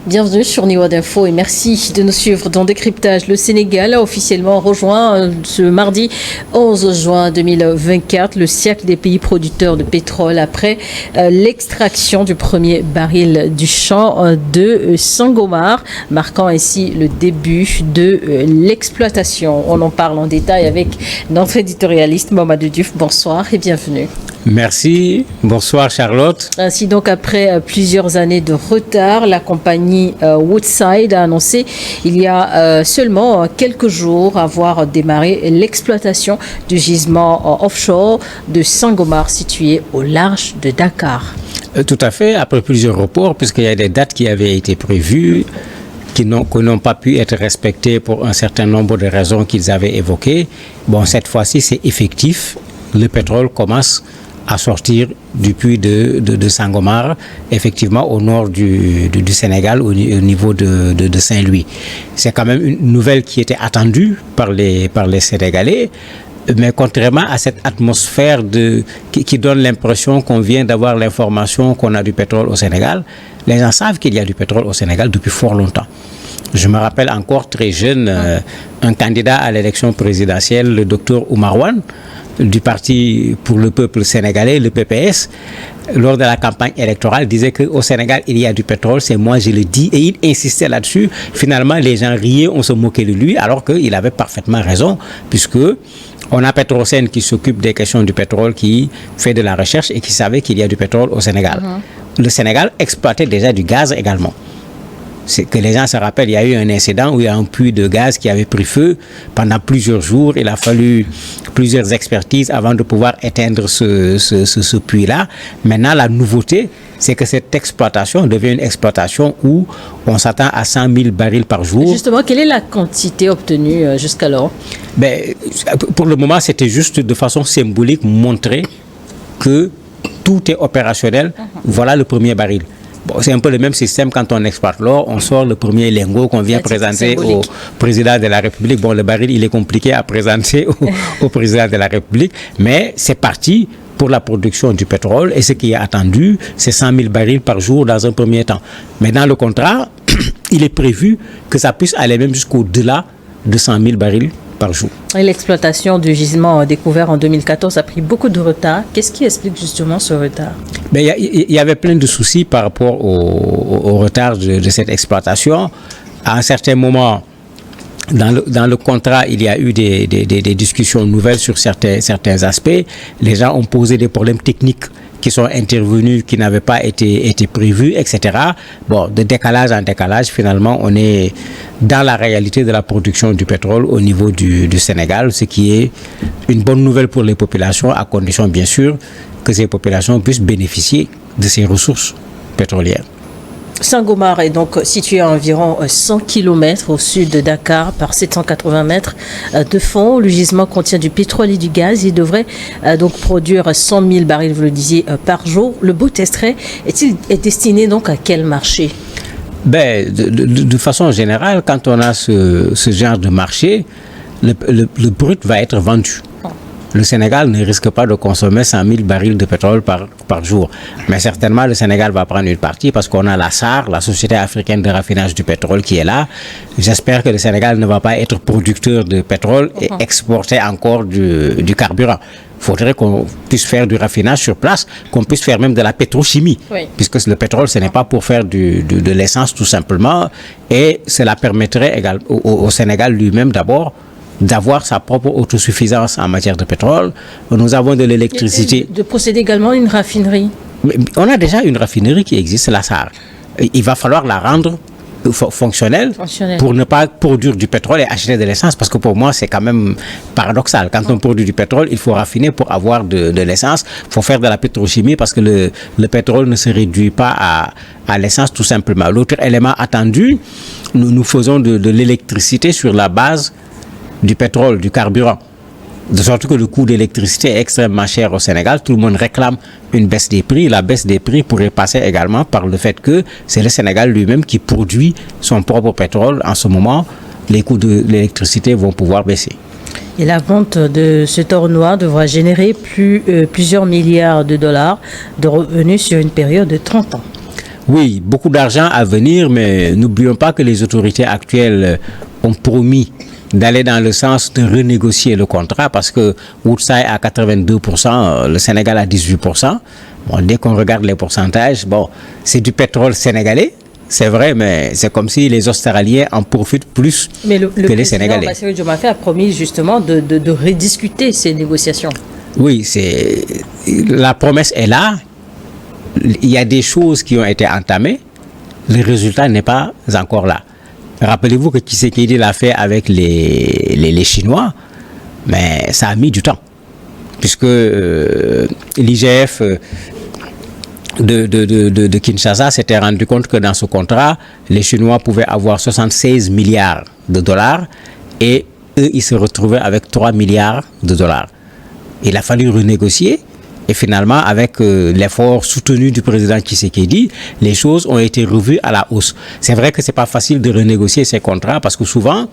Bienvenue sur Niwad Info et merci de nous suivre dans Décryptage. Le Sénégal a officiellement rejoint ce mardi 11 juin 2024 le cercle des pays producteurs de pétrole après l'extraction du premier baril du champ de Sangomar, marquant ainsi le début de l'exploitation. On en parle en détail avec notre éditorialiste Mamadou Diouf. Bonsoir et bienvenue. Merci. Bonsoir Charlotte. Ainsi donc, après plusieurs années de retard, la compagnie Woodside a annoncé il y a seulement quelques jours avoir démarré l'exploitation du gisement offshore de Sangomar situé au large de Dakar. Tout à fait, après plusieurs reports, puisqu'il y a des dates qui avaient été prévues, qui n'ont pas pu être respectées pour un certain nombre de raisons qu'ils avaient évoquées. Bon, cette fois-ci, c'est effectif. Le pétrole commence à sortir du puits de Sangomar, effectivement au nord du Sénégal, au niveau de Saint-Louis. C'est quand même une nouvelle qui était attendue par les Sénégalais, mais contrairement à cette atmosphère qui donne l'impression qu'on vient d'avoir l'information qu'on a du pétrole au Sénégal, les gens savent qu'il y a du pétrole au Sénégal depuis fort longtemps. Je me rappelle encore très jeune, un candidat à l'élection présidentielle, le docteur Oumar Wane, du Parti pour le peuple sénégalais, le PPS, lors de la campagne électorale, disait qu'au Sénégal, il y a du pétrole, c'est moi, je le dis, et il insistait là-dessus. Finalement, les gens riaient, on se moquait de lui, alors qu'il avait parfaitement raison, puisque on a Petrosen qui s'occupe des questions du pétrole, qui fait de la recherche et qui savait qu'il y a du pétrole au Sénégal. Le Sénégal exploitait déjà du gaz également. C'est que les gens se rappellent, il y a eu un incident où il y a un puits de gaz qui avait pris feu pendant plusieurs jours. Il a fallu plusieurs expertises avant de pouvoir éteindre ce puits-là. Maintenant, la nouveauté, c'est que cette exploitation devient une exploitation où on s'attend à 100 000 barils par jour. Justement, quelle est la quantité obtenue jusqu'alors? Pour le moment, c'était juste de façon symbolique montrer que tout est opérationnel. Voilà le premier baril. Bon, c'est un peu le même système quand on exploite l'or, on sort le premier lingot qu'on vient présenter au président de la République. Bon, le baril, il est compliqué à présenter au président de la République, mais c'est parti pour la production du pétrole et ce qui est attendu, c'est 100 000 barils par jour dans un premier temps. Mais dans le contrat, il est prévu que ça puisse aller même jusqu'au-delà de 100 000 barils par jour. Et l'exploitation du gisement découvert en 2014 a pris beaucoup de retard. Qu'est-ce qui explique justement ce retard? Il y avait plein de soucis par rapport au retard de cette exploitation. À un certain moment, dans le contrat, il y a eu des discussions nouvelles sur certains aspects. Les gens ont posé des problèmes techniques qui sont intervenus, qui n'avaient pas été prévus, etc. Bon, de décalage en décalage, finalement, on est dans la réalité de la production du pétrole au niveau du Sénégal, ce qui est une bonne nouvelle pour les populations, à condition, bien sûr, que ces populations puissent bénéficier de ces ressources pétrolières. Sangomar est donc situé à environ 100 km au sud de Dakar par 780 mètres de fond. Le gisement contient du pétrole et du gaz. Il devrait donc produire 100 000 barils, vous le disiez, par jour. Le brut extrait est destiné donc à quel marché? De façon générale, quand on a ce genre de marché, le brut va être vendu. Le Sénégal ne risque pas de consommer 100 000 barils de pétrole par jour. Mais certainement, le Sénégal va prendre une partie parce qu'on a la SAR, la Société africaine de raffinage du pétrole, qui est là. J'espère que le Sénégal ne va pas être producteur de pétrole et exporter encore du carburant. Il faudrait qu'on puisse faire du raffinage sur place, qu'on puisse faire même de la pétrochimie. Oui. Puisque le pétrole, ce n'est pas pour faire de l'essence tout simplement. Et cela permettrait au Sénégal lui-même d'abord d'avoir sa propre autosuffisance en matière de pétrole. Nous avons de l'électricité. De posséder également une raffinerie. Mais on a déjà une raffinerie qui existe, la SAR. Il va falloir la rendre fonctionnelle pour ne pas produire du pétrole et acheter de l'essence, parce que pour moi c'est quand même paradoxal. Quand on produit du pétrole, il faut raffiner pour avoir de l'essence. Il faut faire de la pétrochimie parce que le pétrole ne se réduit pas à l'essence tout simplement. L'autre élément attendu, nous faisons de l'électricité sur la base du pétrole, du carburant. De sorte que le coût d'électricité est extrêmement cher au Sénégal. Tout le monde réclame une baisse des prix. La baisse des prix pourrait passer également par le fait que c'est le Sénégal lui-même qui produit son propre pétrole. En ce moment, les coûts de l'électricité vont pouvoir baisser. Et la vente de cet or noir devra générer plusieurs milliards de dollars de revenus sur une période de 30 ans. Oui, beaucoup d'argent à venir, mais n'oublions pas que les autorités actuelles ont promis d'aller dans le sens de renégocier le contrat parce que Woodside à 82%, le Sénégal à 18%. Bon, dès qu'on regarde les pourcentages, bon, c'est du pétrole sénégalais, c'est vrai, mais c'est comme si les Australiens en profitent plus que les Sénégalais. Le président Bassirou Diomaye Faye a promis justement de rediscuter ces négociations. Oui, la promesse est là. Il y a des choses qui ont été entamées. Le résultat n'est pas encore là. Rappelez-vous que Tshisekedi l'a fait avec les Chinois, mais ça a mis du temps. Puisque l'IGF de Kinshasa s'était rendu compte que dans ce contrat, les Chinois pouvaient avoir 76 milliards de dollars et eux, ils se retrouvaient avec 3 milliards de dollars. Il a fallu renégocier. Et finalement, avec l'effort soutenu du président Tshisekedi, les choses ont été revues à la hausse. C'est vrai que c'est pas facile de renégocier ces contrats parce que souvent,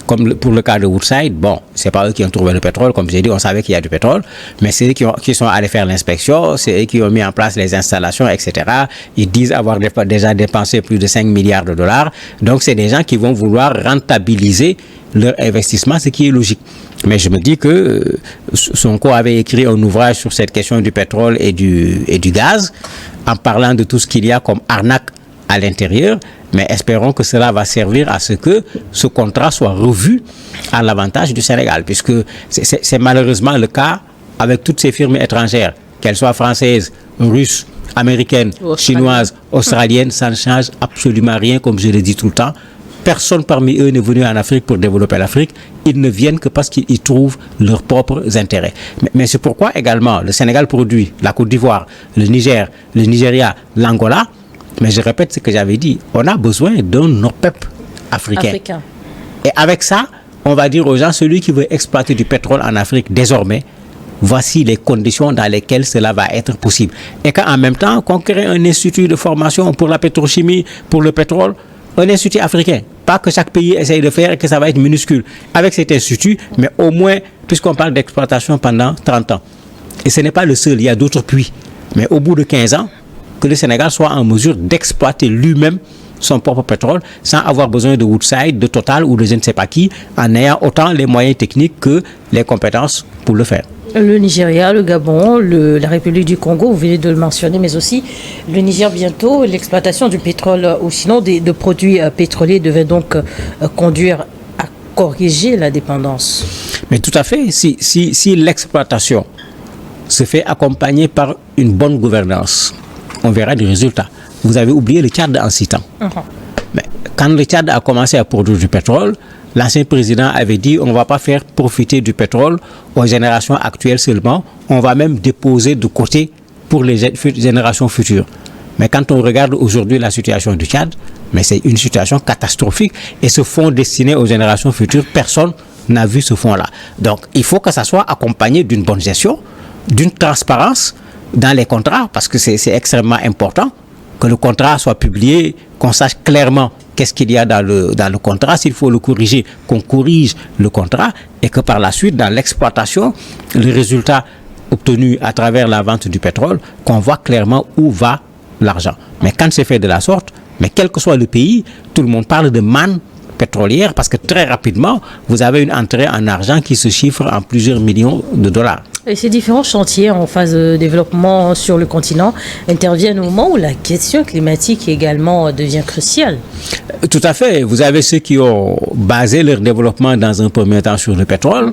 comme pour le cas de Woodside, bon, c'est pas eux qui ont trouvé le pétrole, comme j'ai dit, on savait qu'il y a du pétrole, mais c'est eux qui sont allés faire l'inspection, c'est eux qui ont mis en place les installations, etc. Ils disent avoir déjà dépensé plus de 5 milliards de dollars. Donc, c'est des gens qui vont vouloir rentabiliser leur investissement, ce qui est logique. Mais je me dis que Sonko avait écrit un ouvrage sur cette question du pétrole et du gaz, en parlant de tout ce qu'il y a comme arnaque à l'intérieur. Mais espérons que cela va servir à ce que ce contrat soit revu à l'avantage du Sénégal, puisque c'est malheureusement le cas avec toutes ces firmes étrangères, qu'elles soient françaises, russes, américaines, chinoises, australiennes, ça ne change absolument rien, comme je le dis tout le temps. Personne parmi eux n'est venu en Afrique pour développer l'Afrique. Ils ne viennent que parce qu'ils trouvent leurs propres intérêts. Mais c'est pourquoi également le Sénégal produit la Côte d'Ivoire, le Niger, le Nigeria, l'Angola. Mais je répète ce que j'avais dit. On a besoin d'un OPEP africain. Et avec ça, on va dire aux gens, celui qui veut exploiter du pétrole en Afrique désormais, voici les conditions dans lesquelles cela va être possible. Et qu'en même temps, qu'on crée un institut de formation pour la pétrochimie, pour le pétrole, un institut africain. Pas que chaque pays essaye de faire et que ça va être minuscule. Avec cet institut, mais au moins, puisqu'on parle d'exploitation pendant 30 ans. Et ce n'est pas le seul, il y a d'autres puits. Mais au bout de 15 ans, que le Sénégal soit en mesure d'exploiter lui-même son propre pétrole sans avoir besoin de Woodside, de Total ou de je ne sais pas qui, en ayant autant les moyens techniques que les compétences pour le faire. Le Nigeria, le Gabon, la République du Congo, vous venez de le mentionner, mais aussi le Niger bientôt, l'exploitation du pétrole ou sinon de produits pétroliers devait donc conduire à corriger la dépendance. Mais tout à fait, si l'exploitation se fait accompagner par une bonne gouvernance, on verra des résultats. Vous avez oublié le Tchad en 6 ans. Mais quand le Tchad a commencé à produire du pétrole, l'ancien président avait dit on ne va pas faire profiter du pétrole aux générations actuelles seulement, on va même déposer de côté pour les générations futures. Mais quand on regarde aujourd'hui la situation du Tchad, mais c'est une situation catastrophique et ce fonds destiné aux générations futures, personne n'a vu ce fonds-là. Donc il faut que ça soit accompagné d'une bonne gestion, d'une transparence dans les contrats, parce que c'est extrêmement important que le contrat soit publié, qu'on sache clairement qu'est-ce qu'il y a dans le contrat, s'il faut le corriger, qu'on corrige le contrat et que par la suite, dans l'exploitation, le résultat obtenu à travers la vente du pétrole, qu'on voit clairement où va l'argent. Mais quand c'est fait de la sorte, mais quel que soit le pays, tout le monde parle de manne pétrolière parce que très rapidement, vous avez une entrée en argent qui se chiffre en plusieurs millions de dollars. Et ces différents chantiers en phase de développement sur le continent interviennent au moment où la question climatique également devient cruciale. Tout à fait. Vous avez ceux qui ont basé leur développement dans un premier temps sur le pétrole,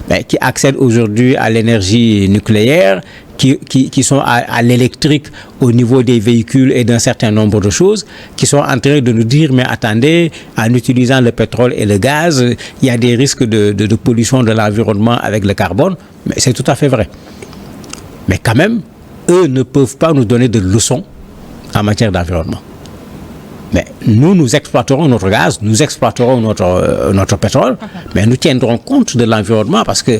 mais qui accèdent aujourd'hui à l'énergie nucléaire, qui sont à l'électrique au niveau des véhicules et d'un certain nombre de choses, qui sont en train de nous dire, mais attendez, en utilisant le pétrole et le gaz, il y a des risques de pollution de l'environnement avec le carbone. Mais c'est tout à fait vrai. Mais quand même, eux ne peuvent pas nous donner de leçons en matière d'environnement. Mais nous exploiterons notre gaz, nous exploiterons notre pétrole, mais nous tiendrons compte de l'environnement parce que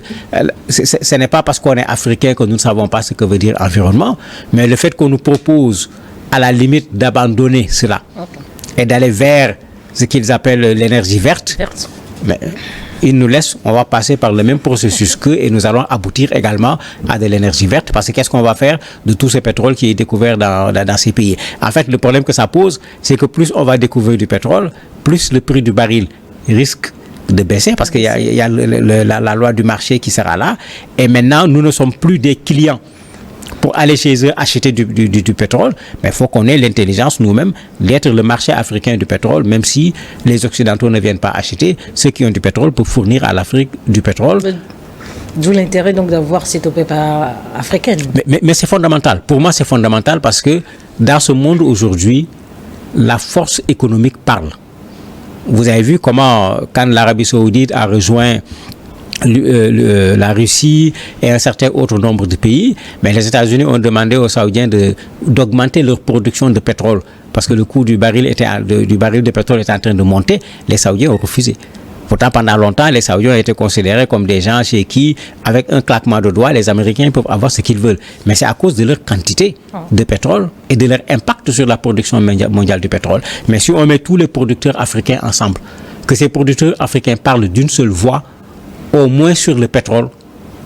ce n'est pas parce qu'on est africain que nous ne savons pas ce que veut dire environnement, mais le fait qu'on nous propose à la limite d'abandonner cela et d'aller vers ce qu'ils appellent l'énergie verte. Mais Ils nous laissent, on va passer par le même processus qu'eux et nous allons aboutir également à de l'énergie verte. Parce que qu'est-ce qu'on va faire de tout ce pétrole qui est découvert dans ces pays? En fait, le problème que ça pose, c'est que plus on va découvrir du pétrole, plus le prix du baril risque de baisser parce qu'il y a la loi du marché qui sera là. Et maintenant, nous ne sommes plus des clients pour aller chez eux acheter du pétrole. Mais il faut qu'on ait l'intelligence nous-mêmes d'être le marché africain du pétrole, même si les Occidentaux ne viennent pas acheter. Ceux qui ont du pétrole peuvent fournir à l'Afrique du pétrole. D'où l'intérêt donc d'avoir cette OPEP africaine. Mais c'est fondamental. Pour moi, c'est fondamental parce que dans ce monde aujourd'hui, la force économique parle. Vous avez vu comment, quand l'Arabie Saoudite a rejoint la Russie et un certain autre nombre de pays, mais les États-Unis ont demandé aux Saoudiens d'augmenter leur production de pétrole parce que le coût du baril de pétrole était en train de monter. Les Saoudiens ont refusé. Pourtant, pendant longtemps, les Saoudiens ont été considérés comme des gens chez qui, avec un claquement de doigts, les Américains peuvent avoir ce qu'ils veulent. Mais c'est à cause de leur quantité de pétrole et de leur impact sur la production mondiale du pétrole. Mais si on met tous les producteurs africains ensemble, que ces producteurs africains parlent d'une seule voix, au moins sur le pétrole,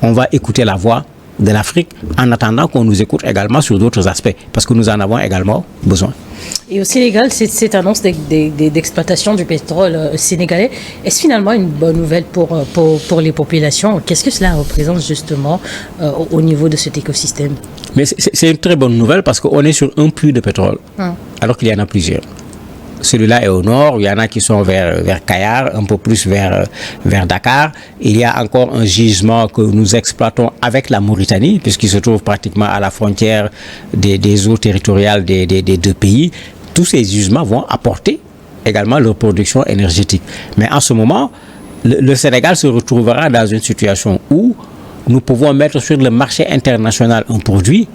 on va écouter la voix de l'Afrique en attendant qu'on nous écoute également sur d'autres aspects, parce que nous en avons également besoin. Et au Sénégal, cette annonce d'exploitation du pétrole sénégalais, est-ce finalement une bonne nouvelle pour les populations? Qu'est-ce que cela représente justement au niveau de cet écosystème? Mais c'est une très bonne nouvelle parce qu'on est sur un puits de pétrole, alors qu'il y en a plusieurs. Celui-là est au nord, il y en a qui sont vers Kayar, un peu plus vers Dakar. Il y a encore un gisement que nous exploitons avec la Mauritanie, puisqu'il se trouve pratiquement à la frontière des eaux territoriales des deux pays. Tous ces gisements vont apporter également leur production énergétique. Mais en ce moment, le Sénégal se retrouvera dans une situation où nous pouvons mettre sur le marché international un produit,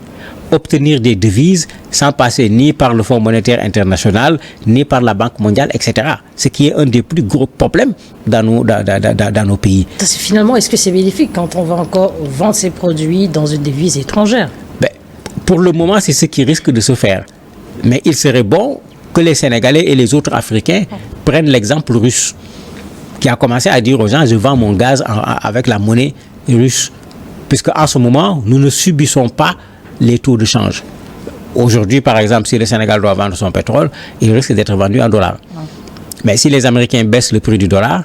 obtenir des devises sans passer ni par le Fonds monétaire international, ni par la Banque mondiale, etc. Ce qui est un des plus gros problèmes dans nos pays. Finalement, est-ce que c'est bénéfique quand on va encore vendre ces produits dans une devise étrangère? Pour le moment, c'est ce qui risque de se faire. Mais il serait bon que les Sénégalais et les autres Africains prennent l'exemple russe, qui a commencé à dire aux gens, je vends mon gaz avec la monnaie russe. Puisque en ce moment, nous ne subissons pas les taux de change. Aujourd'hui, par exemple, si le Sénégal doit vendre son pétrole, il risque d'être vendu en dollars. Mais si les Américains baissent le prix du dollar,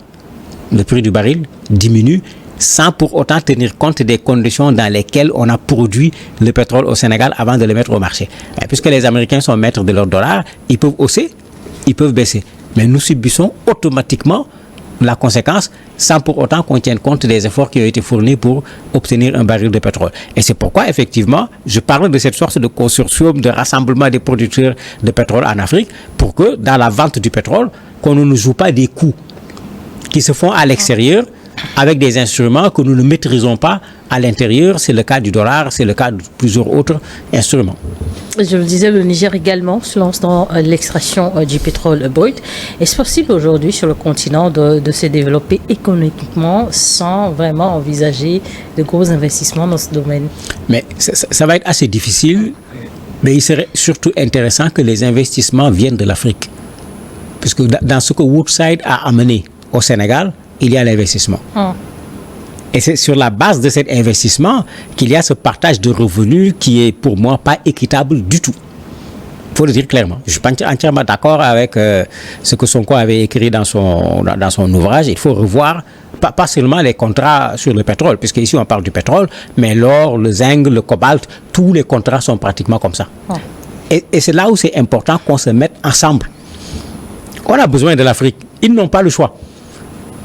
le prix du baril diminue sans pour autant tenir compte des conditions dans lesquelles on a produit le pétrole au Sénégal avant de le mettre au marché. Mais puisque les Américains sont maîtres de leur dollar, ils peuvent hausser, ils peuvent baisser. Mais nous subissons automatiquement la conséquence sans pour autant qu'on tienne compte des efforts qui ont été fournis pour obtenir un baril de pétrole. Et c'est pourquoi, effectivement, je parle de cette sorte de consortium de rassemblement des producteurs de pétrole en Afrique pour que, dans la vente du pétrole, qu'on ne nous joue pas des coûts qui se font à l'extérieur avec des instruments que nous ne maîtrisons pas à l'intérieur. C'est le cas du dollar, c'est le cas de plusieurs autres instruments. Je le disais, le Niger également se lance dans l'extraction du pétrole brut. Est-ce possible aujourd'hui sur le continent de se développer économiquement sans vraiment envisager de gros investissements dans ce domaine? Mais ça va être assez difficile, mais il serait surtout intéressant que les investissements viennent de l'Afrique. Puisque dans ce que Woodside a amené au Sénégal, il y a l'investissement. Et c'est sur la base de cet investissement qu'il y a ce partage de revenus qui est pour moi pas équitable du tout. Il faut le dire clairement. Je suis entièrement d'accord avec ce que Sonko avait écrit dans son ouvrage. Il faut revoir pas seulement les contrats sur le pétrole, puisque ici on parle du pétrole, mais l'or, le zinc, le cobalt, tous les contrats sont pratiquement comme ça. Et c'est là où c'est important qu'on se mette ensemble. On a besoin de l'Afrique. Ils n'ont pas le choix.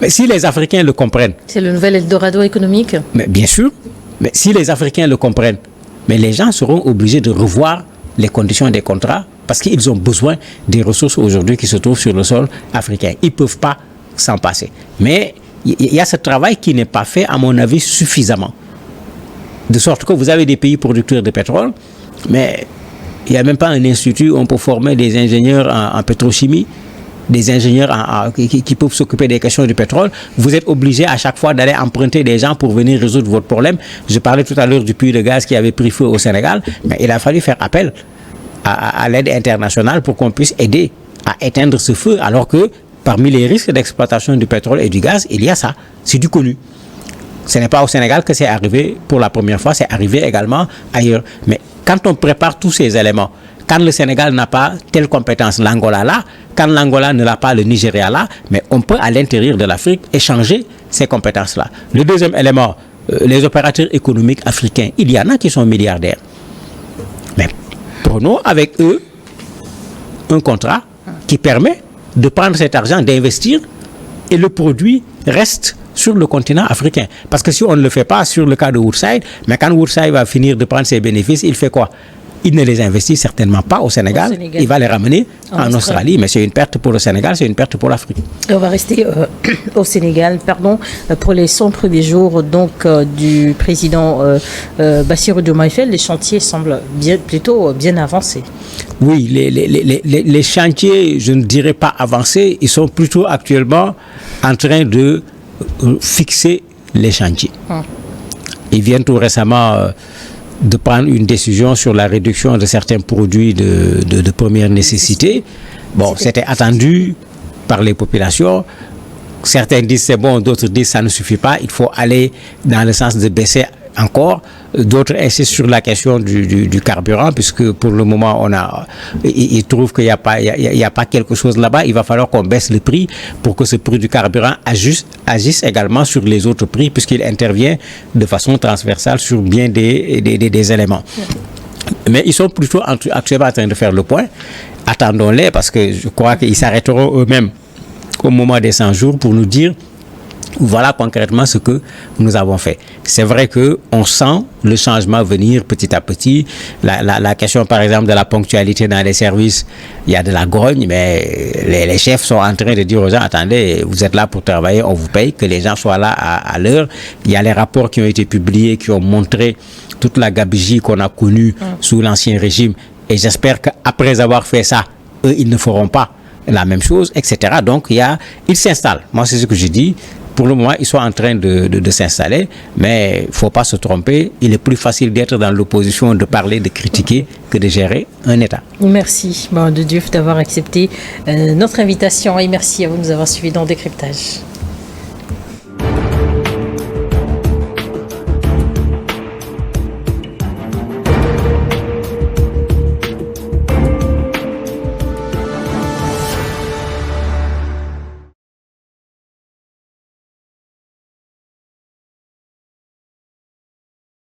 Mais si les Africains le comprennent... C'est le nouvel Eldorado économique? Mais bien sûr. Mais si les Africains le comprennent, mais les gens seront obligés de revoir les conditions des contrats parce qu'ils ont besoin des ressources aujourd'hui qui se trouvent sur le sol africain. Ils ne peuvent pas s'en passer. Mais il y a ce travail qui n'est pas fait, à mon avis, suffisamment. De sorte que vous avez des pays producteurs de pétrole, mais il n'y a même pas un institut où on peut former des ingénieurs en pétrochimie, des ingénieurs qui peuvent s'occuper des questions du pétrole. Vous êtes obligé à chaque fois d'aller emprunter des gens pour venir résoudre votre problème. Je parlais tout à l'heure du puits de gaz qui avait pris feu au Sénégal, mais il a fallu faire appel à l'aide internationale pour qu'on puisse aider à éteindre ce feu, alors que parmi les risques d'exploitation du pétrole et du gaz, il y a ça. C'est du connu. Ce n'est pas au Sénégal que c'est arrivé pour la première fois, c'est arrivé également ailleurs. Mais quand on prépare tous ces éléments, quand le Sénégal n'a pas telle compétence, l'Angola là, quand l'Angola ne l'a pas, le Nigeria là, mais on peut à l'intérieur de l'Afrique échanger ces compétences-là. Le deuxième élément, les opérateurs économiques africains, il y en a qui sont milliardaires. Mais prenons avec eux un contrat qui permet de prendre cet argent, d'investir, et le produit reste sur le continent africain. Parce que si on ne le fait pas sur le cas de Woodside, mais quand Woodside va finir de prendre ses bénéfices, il fait quoi? Il ne les investit certainement pas au Sénégal. Il va les ramener en Australie. Mais c'est une perte pour le Sénégal, c'est une perte pour l'Afrique. On va rester au Sénégal, pour les 100 premiers jours du président Bassirou Diomaye Faye. Les chantiers semblent plutôt bien avancés. Oui, les chantiers, je ne dirais pas avancés, ils sont plutôt actuellement en train de fixer les chantiers. Ils viennent tout récemment de prendre une décision sur la réduction de certains produits de première nécessité. Bon, c'était attendu par les populations. Certains disent c'est bon, d'autres disent ça ne suffit pas. Il faut aller dans le sens de baisser encore. D'autres insistent sur la question du carburant, puisque pour le moment, ils trouvent qu'il n'y a pas quelque chose là-bas. Il va falloir qu'on baisse le prix pour que ce prix du carburant agisse également sur les autres prix, puisqu'il intervient de façon transversale sur bien des éléments. Mais ils sont plutôt actuellement en train de faire le point. Attendons-les, parce que je crois qu'ils s'arrêteront eux-mêmes au moment des 100 jours pour nous dire voilà concrètement ce que nous avons fait. C'est vrai qu'on sent le changement venir petit à petit. La question, par exemple, de la ponctualité dans les services, il y a de la grogne, mais les chefs sont en train de dire aux gens, attendez, vous êtes là pour travailler, on vous paye, que les gens soient là à l'heure. Il y a les rapports qui ont été publiés, qui ont montré toute la gabegie qu'on a connue sous l'Ancien Régime. Et j'espère qu'après avoir fait ça, eux, ils ne feront pas la même chose, etc. Donc, ils s'installent. Moi, c'est ce que je dis. Pour le moment, ils sont en train de s'installer, mais il ne faut pas se tromper. Il est plus facile d'être dans l'opposition, de parler, de critiquer, que de gérer un État. Merci, de Diouf, d'avoir accepté notre invitation et merci à vous de nous avoir suivis dans Décryptage.